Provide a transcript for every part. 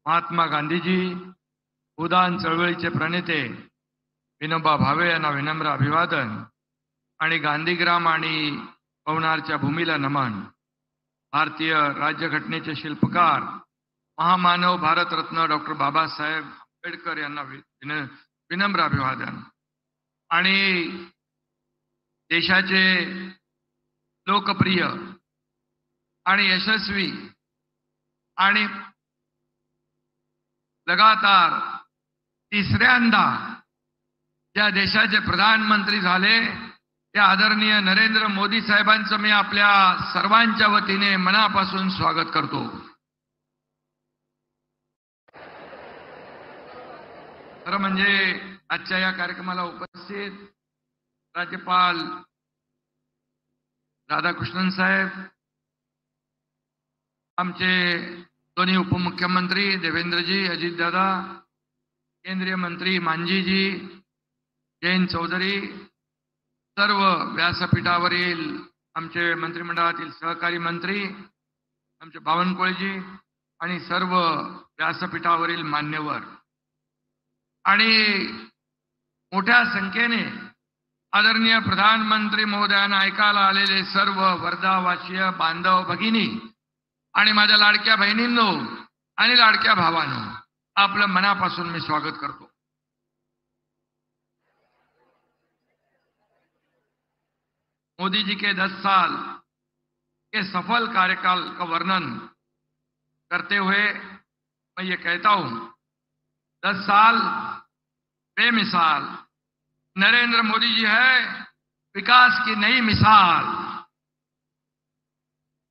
महात्मा गांधीजी, उदान चळवळीचे प्रणेते विनोबा भावे यांना विनम्र अभिवादन आणि गांधीग्राम आणि पवनारच्या भूमीला नमन। भारतीय राज्यघटनेचे शिल्पकार महामानव भारतरत्न डॉक्टर बाबासाहेब आंबेडकर यांना विनम्र अभिवादन आणि देशाचे लोकप्रिय आणि यशस्वी आणि लगातार तिसऱ्यांदा ज्या देशाचे प्रधानमंत्री झाले त्या आदरणीय नरेंद्र मोदी साहेबांचं मी आपल्या सर्वांच्या वतीने मनापासून स्वागत करतो। खरं म्हणजे आजच्या या कार्यक्रमाला उपस्थित राज्यपाल राधाकृष्णन साहेब, आमचे दोन्ही उपमुख्यमंत्री देवेंद्रजी, अजितदादा, केंद्रीय मंत्री मांझीजी, जयंत चौधरी, सर्व व्यासपीठावरील आमचे मंत्रिमंडळातील सहकारी मंत्री, आमचे बावनकुळेजी आणि सर्व व्यासपीठावरील मान्यवर आणि मोठ्या संख्येने आदरणीय प्रधानमंत्री महोदयांना ऐकायला आलेले सर्व वर्धावासीय बांधव भगिनी आणि माझ्या लाडक्या बहिणींनो आणि लाडक्या भावांनो, आपलं मनापासून मी स्वागत करतो। मोदी जी के 10 साल के सफल कार्यकाल का वर्णन करते हुए मैं ये कहता हूं, 10 साल बेमिसाल नरेंद्र मोदी जी है विकास की नई मिसाल।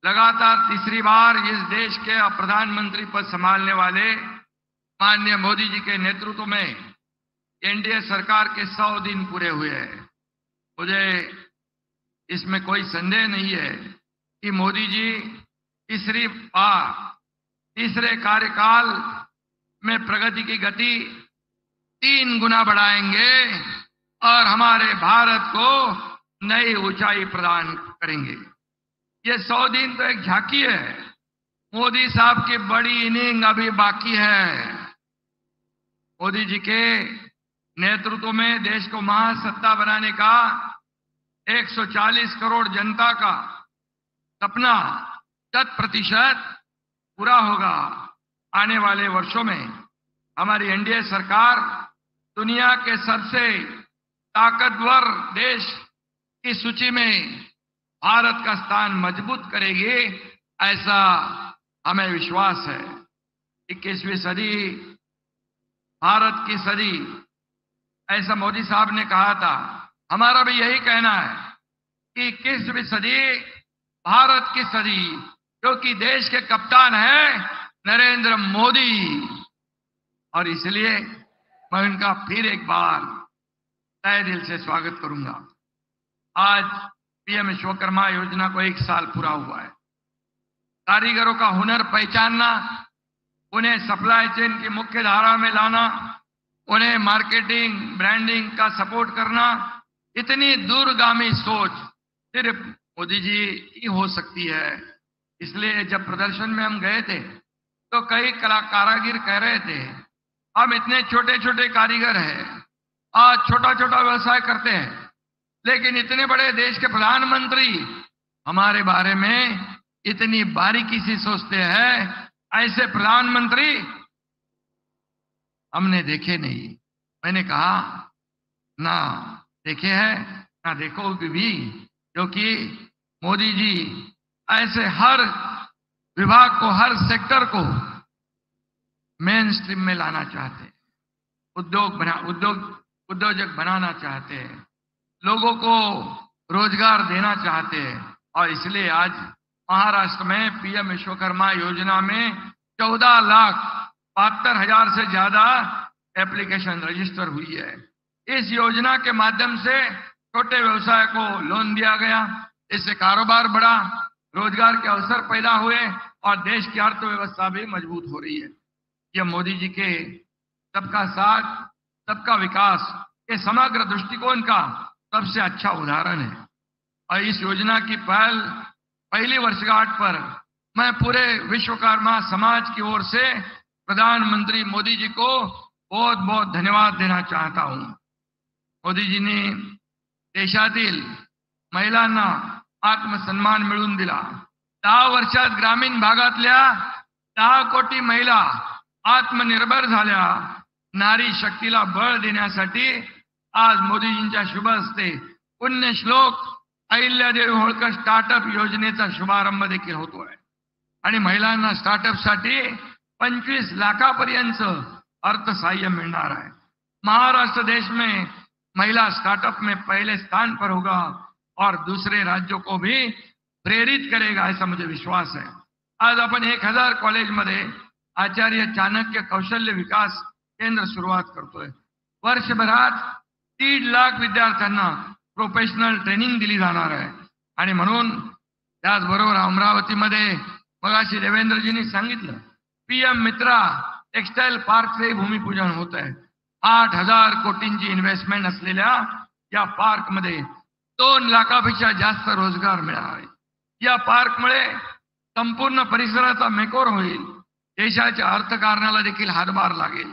लगातार तीसरी बार इस देश के प्रधानमंत्री पद संभालने वाले माननीय मोदी जी के नेतृत्व में एनडीए सरकार के 100 दिन पूरे हुए हैं। मुझे इसमें कोई संदेह नहीं है कि मोदी जी तीसरी बार तीसरे कार्यकाल में प्रगति की गति 3 गुना बढ़ाएंगे और हमारे भारत को नई ऊंचाई प्रदान करेंगे। ये 100 दिन तो एक झांकी है, मोदी साहब की बड़ी इनिंग अभी बाकी है। मोदी जी के नेतृत्व में देश को महासत्ता बनाने का 140 करोड़ जनता का सपना 100% पूरा होगा। आने वाले वर्षों में हमारी एनडीए सरकार दुनिया के सबसे ताकतवर देश की सूची में भारत का स्थान मजबूत करेगी, ऐसा हमें विश्वास है। 21वीं सदी भारत की सदी, ऐसा मोदी साहब ने कहा था। हमारा भी यही कहना है कि 21वीं सदी भारत की सदी, क्योंकि देश के कप्तान है नरेंद्र मोदी, और इसलिए मैं उनका फिर एक बार तहे दिल से स्वागत करूंगा। आज पीएम विश्वकर्मा योजना को 1 साल पूरा हुआ है। कारीगरों का हुनर पहचानना, उन्हें सप्लाई चेन की मुख्य धारा में लाना, उन्हें मार्केटिंग ब्रांडिंग का सपोर्ट करना, इतनी दूरगामी सोच सिर्फ मोदी जी ही हो सकती है। इसलिए जब प्रदर्शन में हम गए थे तो कई कारीगर कह रहे थे, हम इतने छोटे छोटे कारीगर हैं, आज छोटा छोटा व्यवसाय करते हैं, लेकिन इतने बड़े देश के प्रधानमंत्री हमारे बारे में इतनी बारीकी से सोचते हैं। ऐसे प्रधानमंत्री हमने देखे नहीं। मैंने कहा ना देखे हैं ना देखोगे भी, क्योंकि मोदी जी ऐसे हर विभाग को, हर सेक्टर को मेन स्ट्रीम में लाना चाहते हैं, उद्योजक बनाना चाहते हैं, लोगों को रोजगार देना चाहते हैं। और इसलिए आज महाराष्ट्र में पीएम विश्वकर्मा योजना में 14,72,000 से ज्यादा एप्लीकेशन रजिस्टर हुई है। इस योजना के माध्यम से छोटे व्यवसाय को लोन दिया गया, इससे कारोबार बढ़ा, रोजगार के अवसर पैदा हुए और देश की अर्थव्यवस्था भी मजबूत हो रही है। यह मोदी जी के सबका साथ सबका विकास के समग्र दृष्टिकोण का सबसे अच्छा उदाहरण है। और इस योजना की पहली वर्षगांठ पर मैं पूरे विश्वकर्मा समाज की ओर से प्रधानमंत्री मोदी जी को बहुत बहुत धन्यवाद देना चाहता हूं। मोदीजींनी देशातील महिलांना आत्मसन्मान मिळवून दिला। 10 वर्षात ग्रामीण भागातल्या 10 कोटी महिला आत्मनिर्भर झाल्या। नारी शक्तीला बळ देण्यासाठी आज मोदीजींच्या शुभ हस्ते पुण्यश्लोक अहिल्यादेवी होळकर स्टार्टअप योजनेचा शुभारंभ देखील होतोय आणि महिलांना स्टार्टअप साठी 25 लाखापर्यंत अर्थसहाय्य मिलणार है। महाराष्ट्र देश में महिला स्टार्टअप में पहले स्थान पर होगा और दूसरे राज्यों को भी प्रेरित करेगा, ऐसा मुझे विश्वास है। आज आपण 1000 कॉलेजमध्ये आचार्य चाणक्य कौशल्य विकास केंद्र सुरुवात करतोय। वर्षभरात 3 लाख विद्यार्थ्यांना प्रोफेशनल ट्रेनिंग दिली जाणार आहे आणि म्हणून त्याचबरोबर अमरावतीमध्ये मगाशी देवेंद्रजींनी सांगितलं पीएम मित्रा टेक्सटाईल पार्कचे भूमिपूजन होत आहे। 8000 कोटींची इन्व्हेस्टमेंट असलेल्या या पार्कमध्ये 2 लाखापेक्षा जास्त रोजगार मिळणार आहे। या पार्कमुळे संपूर्ण परिसराचा मेकओव्हर होईल, देशाच्या अर्थकारणाला देखील हातभार लागेल।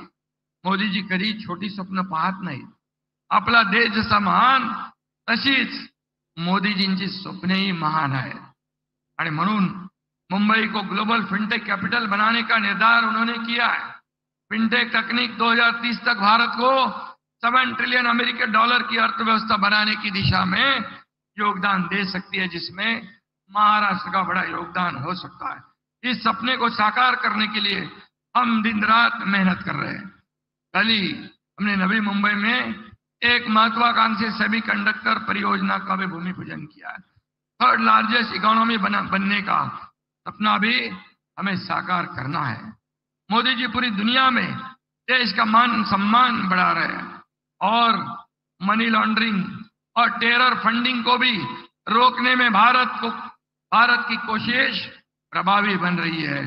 मोदीजी कधी छोटी स्वप्न पाहत नाहीत। आपला देश जसा महान तशीच मोदीजींची स्वप्नेही महान आहेत आणि म्हणून मुंबई को ग्लोबल फिनटेक कैपिटल बनाने का निर्धार उन्होंने किया है। फिनटेक तकनीक 2030 तक भारत को 7 ट्रिलियन अमेरिकी डॉलर की अर्थव्यवस्था बनाने की दिशा में योगदान दे सकती है, जिसमें महाराष्ट्र का बड़ा योगदान हो सकता है। इस सपने को साकार करने के लिए हम दिन रात मेहनत कर रहे हैं। कल ही हमने नवी मुंबई में एक महत्वाकांक्षी सेमीकंडक्टर परियोजना का भी भूमि पूजन किया है। 3rd लार्जेस्ट इकोनॉमी बनने का सपना भी हमें साकार करना है। मोदी जी पूरी दुनिया में देश का मान सम्मान बढ़ा रहे हैं और मनी लॉन्ड्रिंग और टेरर फंडिंग को भी रोकने में भारत की कोशिश प्रभावी बन रही है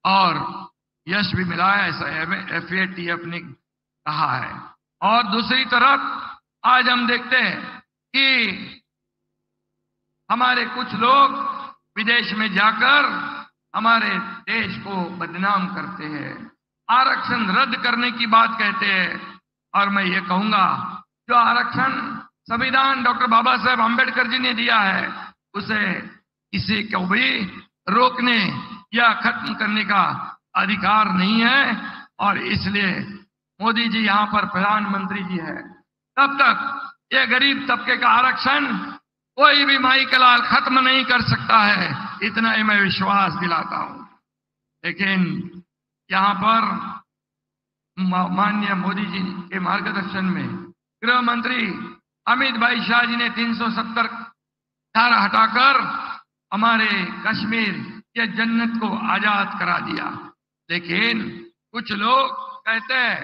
और यश भी मिला है, ऐसा FATF ने कहा है। और दूसरी तरफ आज हम देखते हैं कि हमारे कुछ लोग विदेश में जाकर हमारे देश को बदनाम करते हैं, आरक्षण रद्द करने की बात कहते हैं। और मैं ये कहूंगा जो आरक्षण संविधान डॉक्टर बाबा साहेब अम्बेडकर जी ने दिया है उसे किसी को भी रोकने या खत्म करने का अधिकार नहीं है। और इसलिए मोदी जी यहाँ पर प्रधानमंत्री जी है, तब तक ये गरीब तबके का आरक्षण कोई भी माई का लाल खत्म नहीं कर सकता है, इतना ही मैं विश्वास दिलाता हूं। लेकिन यहाँ पर माननीय मोदी जी के मार्गदर्शन में गृह मंत्री अमित भाई शाह जी ने 370 धारा हटाकर हमारे कश्मीर के जन्नत को आजाद करा दिया। लेकिन कुछ लोग कहते हैं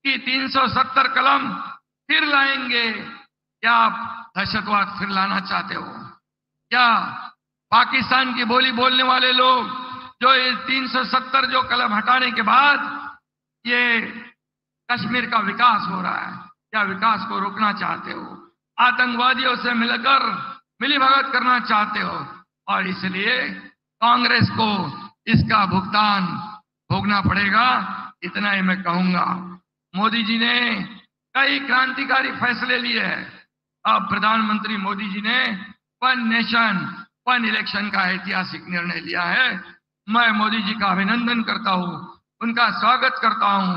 कि 370 कलम फिर लाएंगे। क्या आप दहशतवाद फिर लाना चाहते हो? क्या पाकिस्तान की बोली बोलने वाले लोग जो ये 370 जो कलम हटाने के बाद ये कश्मीर का विकास हो रहा है, क्या विकास को रोकना चाहते हो? आतंकवादियों से मिलकर मिलीभगत करना चाहते हो? और इसलिए कांग्रेस को इसका भुगतान भोगना पड़ेगा, इतना ही मैं कहूंगा। मोदी जी ने कई क्रांतिकारी फैसले लिए हैं। अब प्रधानमंत्री मोदी जी ने 1 नेशन 1 इलेक्शन का ऐतिहासिक निर्णय लिया है। मैं मोदी जी का अभिनंदन करता हूं, उनका स्वागत करता हूं।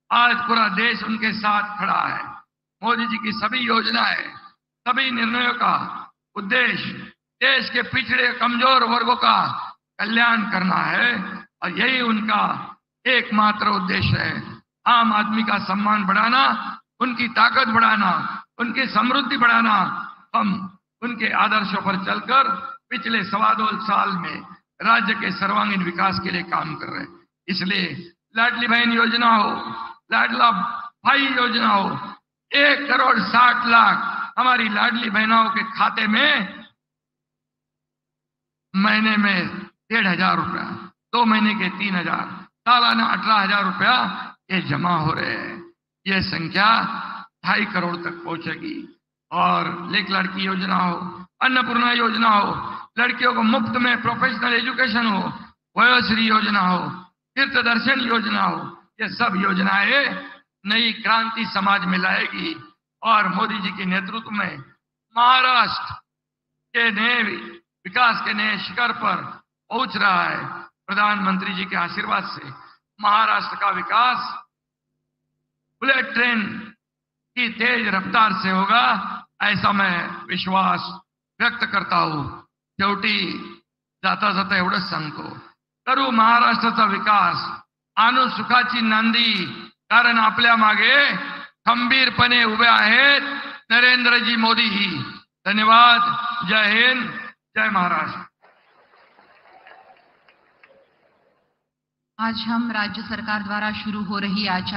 आज पूरा देश उनके साथ खड़ा है। मोदी जी की सभी योजनाएं, सभी निर्णयों का उद्देश्य देश के पिछड़े कमजोर वर्गों का कल्याण करना है और यही उनका एकमात्र उद्देश्य है। आम आदमी का सम्मान बढ़ाना, उनकी ताकत बढ़ाना, उनकी समृद्धि बढ़ाना। हम उनके आदर्शों पर चलकर पिछले 2.25 साल में राज्य के सर्वांगीण विकास के लिए काम कर रहे हैं। इसलिए लाडली बहन योजना हो, लाडला भाई योजना हो, 1 करोड़ 60 लाख हमारी लाडली बहनों के खाते में महीने में 1,500 रुपया, 2 महीने के 3,000, सालाना 18,000 रुपया ये जमा हो रहे हैं। ये संख्या 2.5 करोड़ तक पहुंचेगी। और एक लड़की योजना हो, अन्नपूर्णा योजना हो, लड़कियों को मुफ्त में प्रोफेशनल एजुकेशन हो, वयोश्री योजना हो, तीर्थ दर्शन योजना हो, ये सब योजनाएं नई क्रांति समाज में लाएगी और मोदी जी के नेतृत्व में महाराष्ट्र के नए विकास के नए शिखर पर पहुंच रहा है। प्रधानमंत्री जी के आशीर्वाद से महाराष्ट्र का विकास बुलेट ट्रेन की तेज रफ्तार से होगा, ऐसा मैं विश्वास व्यक्त करता हूं। शेवटी जाता जाता एवढंच सांगतो, करू महाराष्ट्राचा विकास, आणू सुखाची नांदी, कारण आपल्या मागे खंबीरपणे उभे आहेत नरेंद्रजी मोदी ही। धन्यवाद। जय हिंद, जय महाराष्ट्र। आज हम राज्य सरकार द्वारा शुरू हो रही आचार